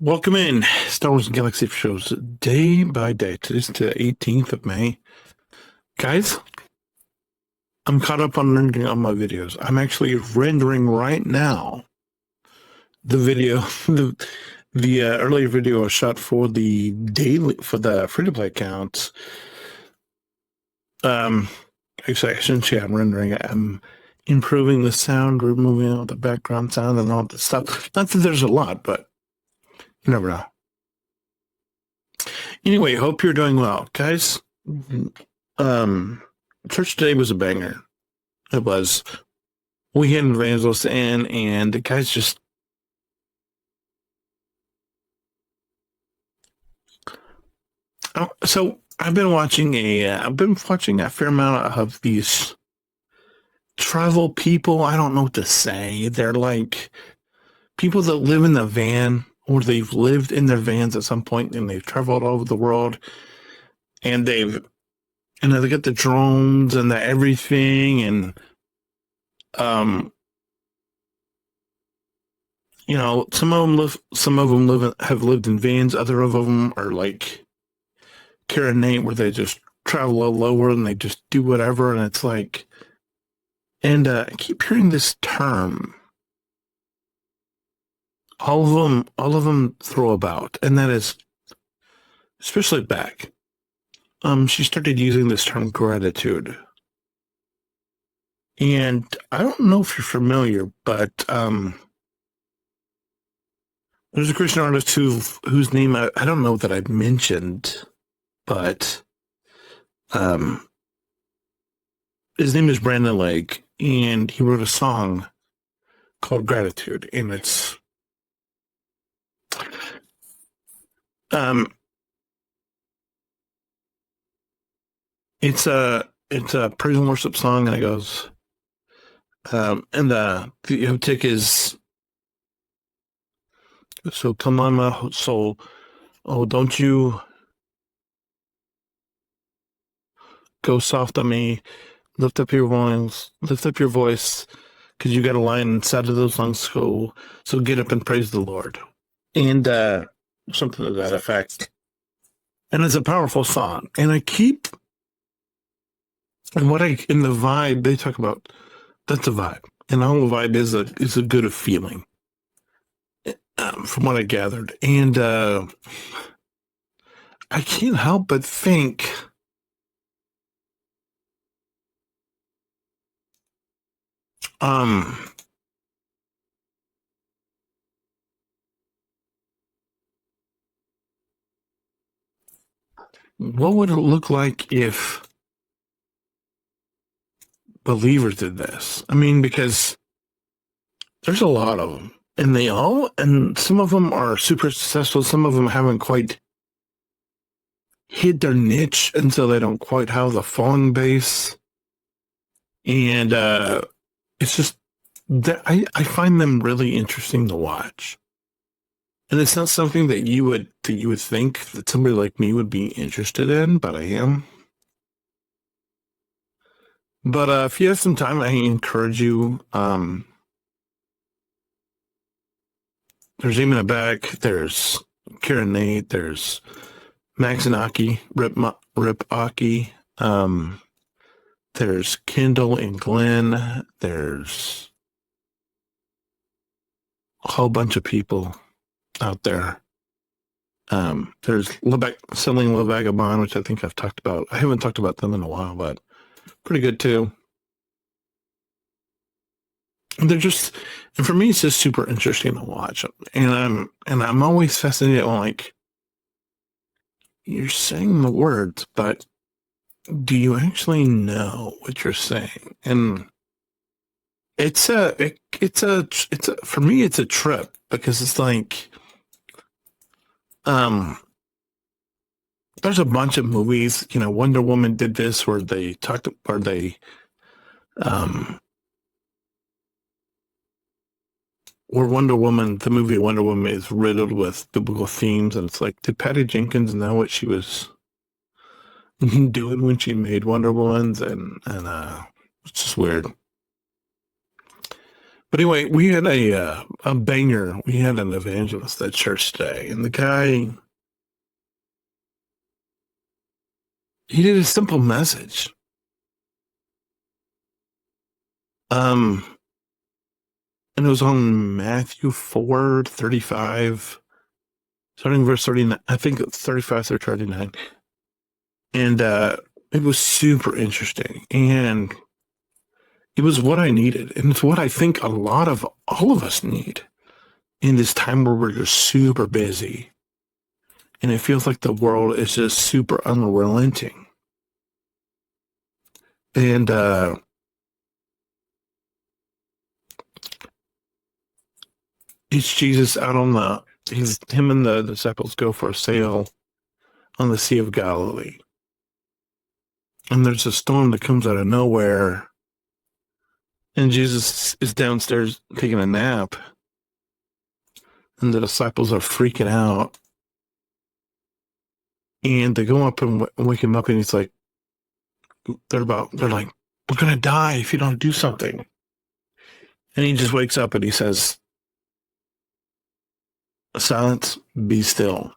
Welcome in Star Wars Galaxy shows day by day. Today's the 18th of May. Guys, I'm caught up on rendering on my videos. I'm actually rendering right now the video, the earlier video I shot for the daily, for the free-to-play accounts. Actually, I shouldn't say I'm rendering it. I'm improving the sound, removing all the background sound and all this stuff. Not that there's a lot, but you never know. Anyway, hope you're doing well, guys. Church today was a banger. It was. We had an evangelist in, and the guys just. So I've been watching a fair amount of these travel people. I don't know what to say. They're like people that live in the van, or they've lived in their vans at some point, and they've traveled all over the world, and they got the drones and the everything, and some of them have lived in vans. Other of them are like Kara and Nate, where they just travel all over and they just do whatever, and it's like, and I keep hearing this term. All of them throw about, and that is, especially back. She started using this term gratitude. And I don't know if you're familiar, but there's a Christian artist whose name I don't know that I've mentioned, but his name is Brandon Lake, and he wrote a song called Gratitude, and it's a praise and worship song, and it goes, and the tick is, so come on, my soul, oh, don't you go soft on me, lift up your voice, because you got a line inside of those lungs, so get up and praise the Lord, and something to that effect. And it's a powerful song, and in the vibe they talk about, that's a vibe, and all the vibe is a good feeling, from what I gathered, and I can't help but think, what would it look like if believers did this? I mean, because there's a lot of them, and some of them are super successful. Some of them haven't quite hit their niche, and so they don't quite have the following base. And it's just that I find them really interesting to watch. And it's not something that you would think that somebody like me would be interested in, but I am. But if you have some time, I encourage you. There's Eamon in the back. There's Karen Nate. There's Max and Aki, Rip Aki. There's Kendall and Glenn. There's a whole bunch of people out there. There's Selling Le Vagabond, which I think I've talked about. I haven't talked about them in a while, but pretty good too. And for me, it's just super interesting to watch. And I'm always fascinated on, like, you're saying the words, but do you actually know what you're saying? And for me, it's a trip, because it's like, there's a bunch of movies, Wonder Woman did this, where where the movie Wonder Woman is riddled with biblical themes, and it's like, did Patty Jenkins know what she was doing when she made Wonder Woman? And it's just weird. But anyway, we had a banger. We had an evangelist at church today, and the guy, he did a simple message. And it was on Matthew 4:35, starting verse 39. I think it's 35 through 39. And it was super interesting. And it was what I needed. And it's what I think all of us need in this time where we're just super busy. And it feels like the world is just super unrelenting. And it's Jesus out on him and the disciples go for a sail on the Sea of Galilee. And there's a storm that comes out of nowhere. And Jesus is downstairs taking a nap. And the disciples are freaking out. And they go up and wake him up, and he's like, they're like, we're going to die if you don't do something. And he just wakes up and he says, silence, be still.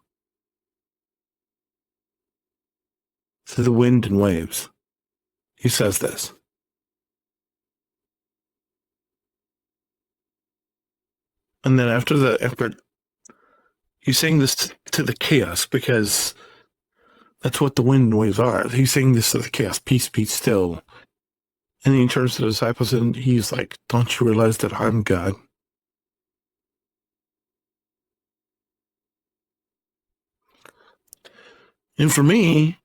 To the wind and waves. He says this. And then after he's saying this to the chaos, because that's what the wind and waves are. He's saying this to the chaos, peace, be still. And then he turns to the disciples and he's like, don't you realize that I'm God? And for me,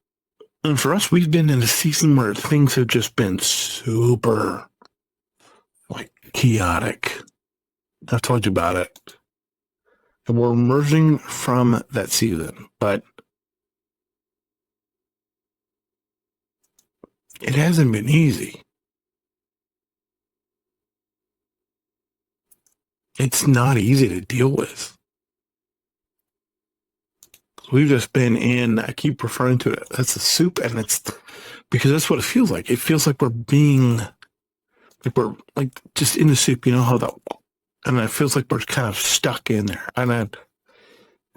and for us, we've been in a season where things have just been super, like, chaotic. I've told you about it. And we're emerging from that season, but it hasn't been easy. It's not easy to deal with. We've just been in, I keep referring to it as a soup, and it's because that's what it feels like. It feels like we're like just in the soup, you know how that, and it feels like we're kind of stuck in there. And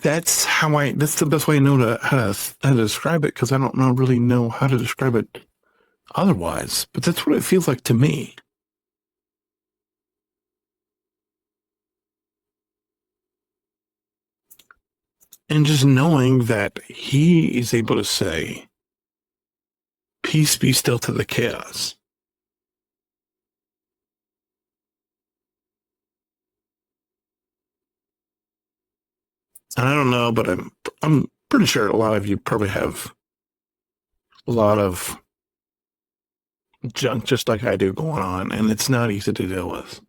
that's the best way I know how to describe it, because I don't really know how to describe it otherwise. But that's what it feels like to me. And just knowing that he is able to say, peace be still to the chaos. And I don't know, but I'm pretty sure a lot of you probably have a lot of junk just like I do going on, and it's not easy to deal with.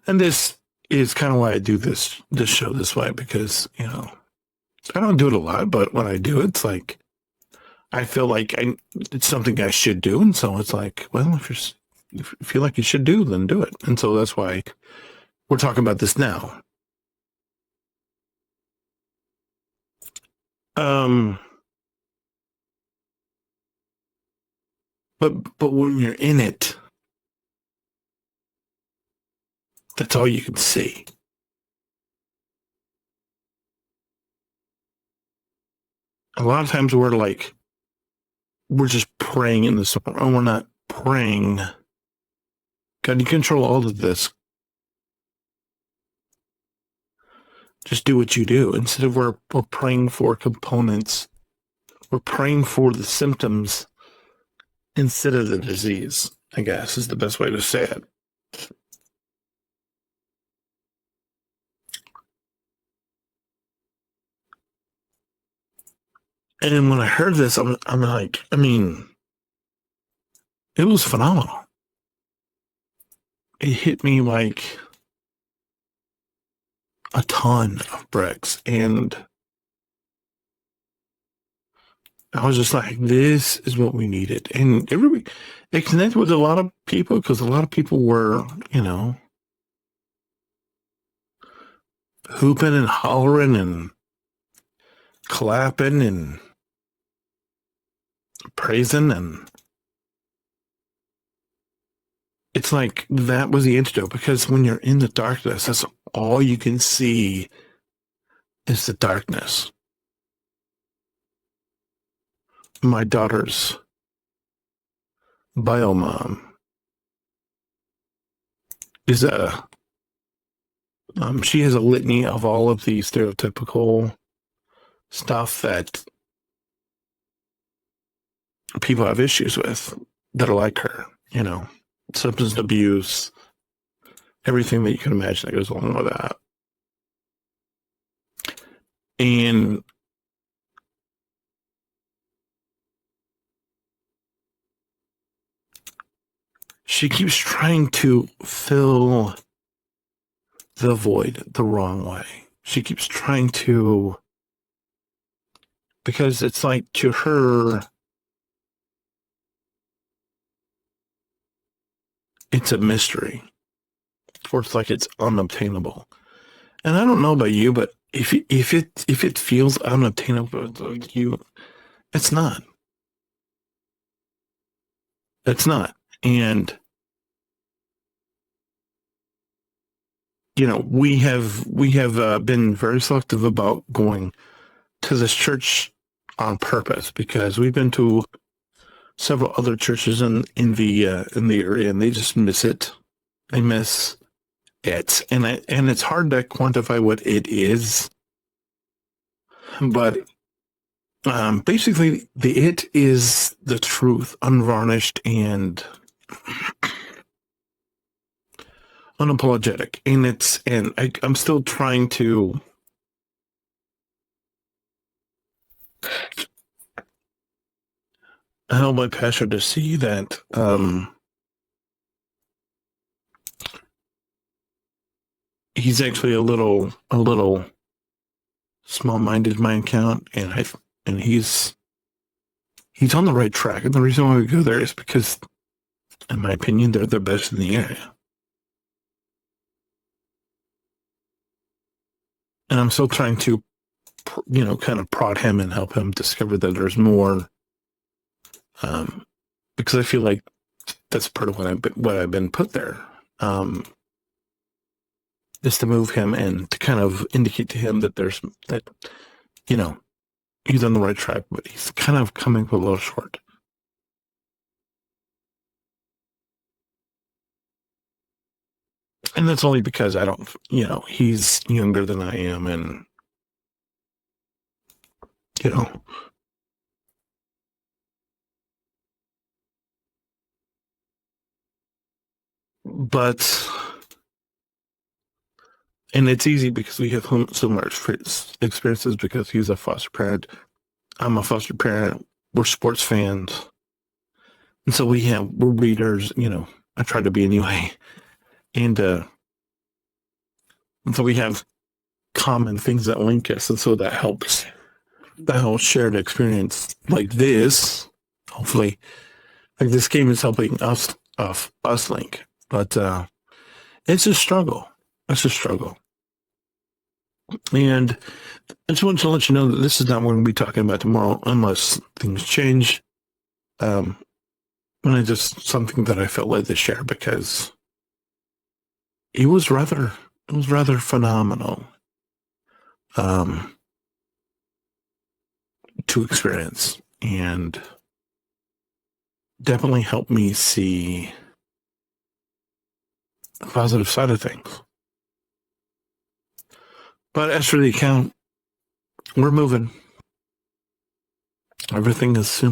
And this is kind of why I do this show this way, because, you know, I don't do it a lot, but when I do, it's like, I feel like it's something I should do. And so it's like, well, if you feel like you should do, then do it. And so that's why we're talking about this now. But when you're in it, that's all you can see. A lot of times we're just praying in the storm, and we're not praying, God, you control all of this. Just do what you do. Instead of we're praying for components, we're praying for the symptoms instead of the disease, I guess is the best way to say it. And when I heard this, I'm like, I mean, it was phenomenal. It hit me like a ton of bricks. And I was just like, this is what we needed. And it connected with a lot of people, because a lot of people were, you know, hooping and hollering and clapping and praising. And it's like that was the antidote, because when you're in the darkness, that's all you can see is the darkness. My daughter's bio mom is she has a litany of all of the stereotypical stuff that people have issues with that are like her, substance abuse, everything that you can imagine that goes along with that. And she keeps trying to fill the void the wrong way. She keeps trying to, because it's like, to her, it's a mystery, or it's like it's unobtainable. And I don't know about you, but if it feels unobtainable to you, it's not. It's not. And we have been very selective about going to this church on purpose, because we've been to several other churches in the area, and they just miss it. They miss it, and it's hard to quantify what it is. But basically, it is the truth, unvarnished and unapologetic, and I'm still trying to help my pastor to see that he's actually a little small-minded, my account, and he's on the right track. And the reason why we go there is because, in my opinion, they're the best in the area. And I'm still trying to, kind of prod him and help him discover that there's more. Because I feel like that's part of what I've been put there. Is to move him and to kind of indicate to him that he's on the right track, but he's kind of coming a little short. And that's only because I don't, he's younger than I am, and, but, and it's easy because we have similar experiences, because he's a foster parent. I'm a foster parent. We're sports fans. And so we're readers, I try to be anyway. And so we have common things that link us, and so that helps. The whole shared experience like this, hopefully, like this game is helping us link. But it's a struggle. It's a struggle. And I just wanted to let you know that this is not what we're going to be talking about tomorrow, unless things change. And it's just something that I felt led to share, because it was rather phenomenal to experience, and definitely helped me see the positive side of things. But as for the account, we're moving. Everything is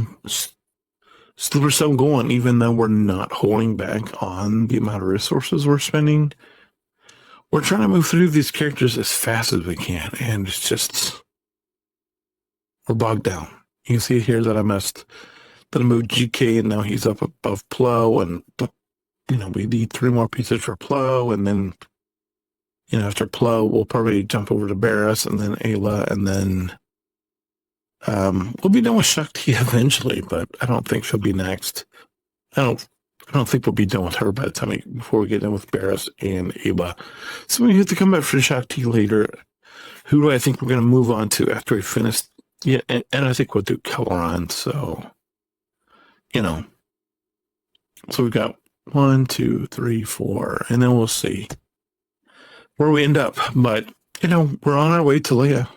still going, even though we're not holding back on the amount of resources we're spending. We're trying to move through these characters as fast as we can, and it's just, we're bogged down. You can see here that I moved GK, and now he's up above Plo, and we need 3 more pieces for Plo, and then after Plo, we'll probably jump over to Barris, and then Ayla, and then we'll be done with Shakti eventually, but I don't think she'll be next. I don't think we'll be done with her by the time before we get done with Barris and Ayla. So we have to come back for Shakti later. Who do I think we're going to move on to after we finish? Yeah, and I think we'll do Celeron. So, so we've got 1, 2, 3, 4, and then we'll see where we end up. But, we're on our way to Leia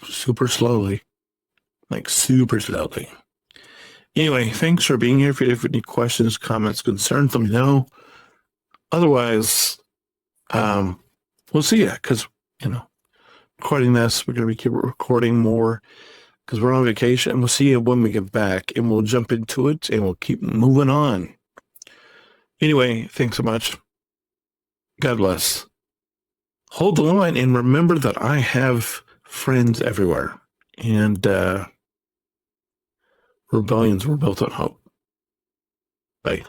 super slowly, like super slowly. Anyway, thanks for being here. If you have any questions, comments, concerns, let me know. Otherwise, we'll see you because, recording this, we're going to keep recording more because we're on vacation. We'll see you when we get back and we'll jump into it and we'll keep moving on. Anyway, thanks so much. God bless. Hold the line and remember that I have friends everywhere. And rebellions were built on hope. Bye.